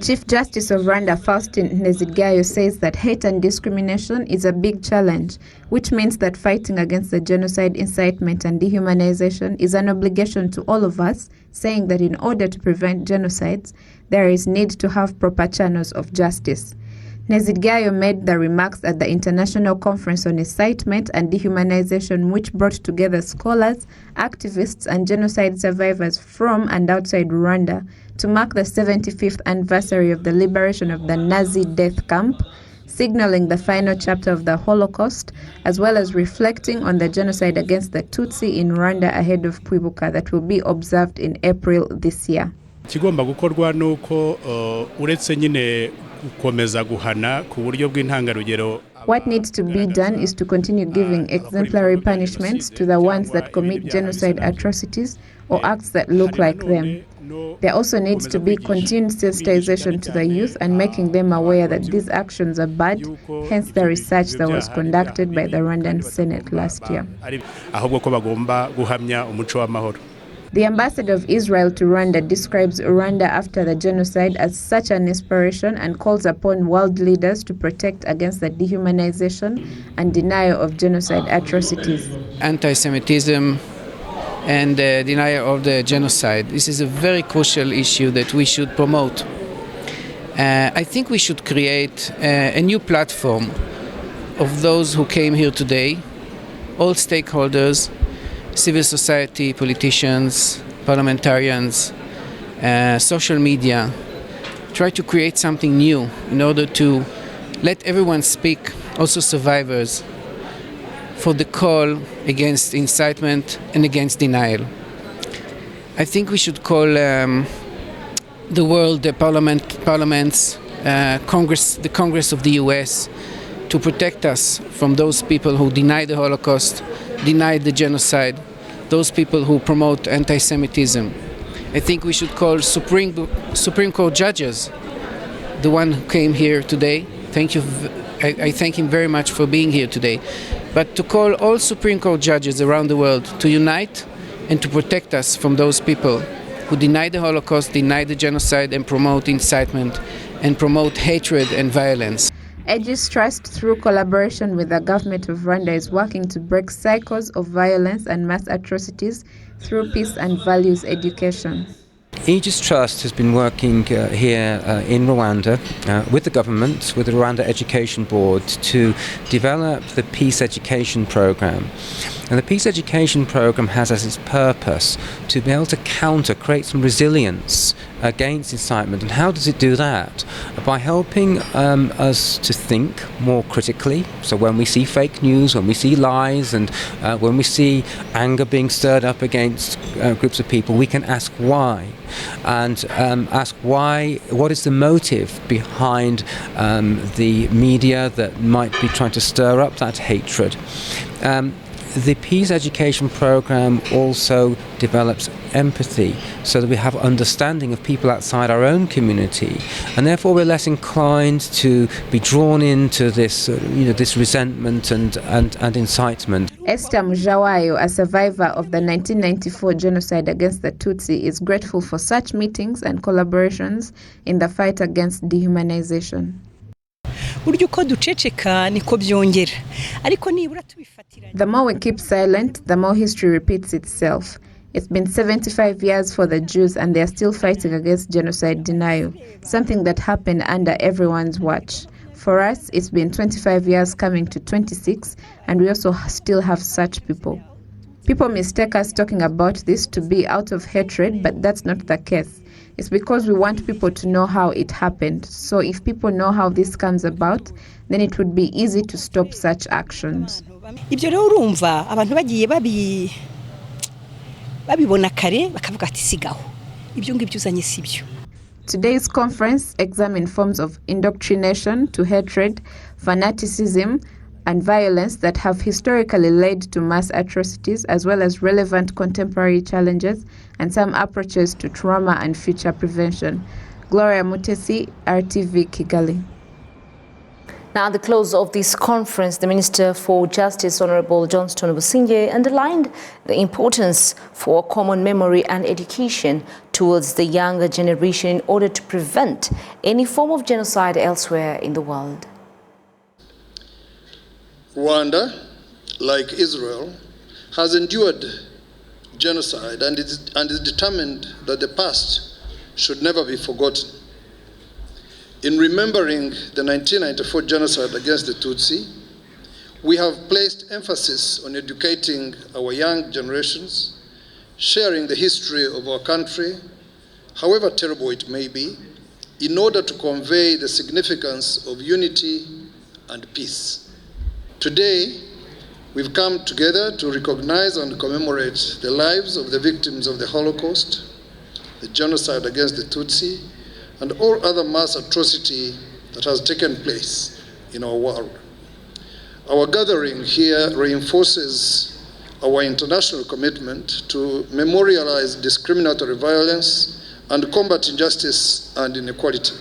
Chief Justice of Rwanda Faustin Ntezilyayo says that hate and discrimination is a big challenge, which means that fighting against the genocide, incitement and dehumanization is an obligation to all of us, saying that in order to prevent genocides, there is need to have proper channels of justice. Ntezilyayo made the remarks at the International Conference on Incitement and Dehumanization, which brought together scholars, activists and genocide survivors from and outside Rwanda to mark the 75th anniversary of the liberation of the Nazi death camp, signaling the final chapter of the Holocaust, as well as reflecting on the genocide against the Tutsi in Rwanda ahead of Kwibuka that will be observed in April this year. Kigomba gukorwa nuko uretse nyine gukomeza guhana ku buryo bw'intangarugero. What needs to be done is to continue giving exemplary punishments to the ones that commit genocide atrocities or acts that look like them. There also needs to be continued sensitization to the youth and making them aware that these actions are bad, hence the research that was conducted by the Rwandan Senate last year. The ambassador of Israel to Rwanda describes Rwanda after the genocide as such an inspiration and calls upon world leaders to protect against the dehumanization and denial of genocide atrocities. Anti-Semitism and denial of the genocide. This is a very crucial issue that we should promote. I think we should create a new platform of those who came here today, all stakeholders, civil society, politicians, parliamentarians, social media, try to create something new in order to let everyone speak, also survivors, for the call against incitement and against denial. I think we should call the world, the parliaments, Congress, the Congress of the US, to protect us from those people who deny the Holocaust, deny the genocide, those people who promote anti-Semitism. I think we should call Supreme Court judges, the one who came here today. Thank you. I thank him very much for being here today. But to call all Supreme Court judges around the world to unite and to protect us from those people who deny the Holocaust, deny the genocide, and promote incitement and promote hatred and violence. Aegis Trust, through collaboration with the government of Rwanda, is working to break cycles of violence and mass atrocities through peace and values education. Aegis Trust has been working here in Rwanda with the government, with the Rwanda Education Board, to develop the Peace Education Program. And the Peace Education Program has as its purpose to be able to create some resilience against incitement. And how does it do that? By helping us to think more critically. So when we see fake news, when we see lies, and when we see anger being stirred up against groups of people, we can ask why. And ask why, what is the motive behind the media that might be trying to stir up that hatred. The Peace Education Program also develops empathy so that we have understanding of people outside our own community, and therefore we're less inclined to be drawn into this, this resentment and incitement. Esther Mujawayo, a survivor of the 1994 genocide against the Tutsi, is grateful for such meetings and collaborations in the fight against dehumanization. The more we keep silent, the more history repeats itself. It's been 75 years for the Jews and they are still fighting against genocide denial, something that happened under everyone's watch. For us, it's been 25 years coming to 26, and we also still have such people. People mistake us talking about this to be out of hatred, but that's not the case. It's because we want people to know how it happened. So if people know how this comes about, then it would be easy to stop such actions. Today's conference examined forms of indoctrination to hatred, fanaticism, and violence that have historically led to mass atrocities, as well as relevant contemporary challenges and some approaches to trauma and future prevention. Gloria Mutesi, RTV Kigali. Now, at the close of this conference, the Minister for Justice, Honourable Justice Ntezilyayo, underlined the importance for common memory and education towards the younger generation in order to prevent any form of genocide elsewhere in the world. Rwanda, like Israel, has endured genocide and is determined that the past should never be forgotten. In remembering the 1994 genocide against the Tutsi, we have placed emphasis on educating our young generations, sharing the history of our country, however terrible it may be, in order to convey the significance of unity and peace. Today, we've come together to recognize and commemorate the lives of the victims of the Holocaust, the genocide against the Tutsi, and all other mass atrocity that has taken place in our world. Our gathering here reinforces our international commitment to memorialize discriminatory violence and combat injustice and inequality.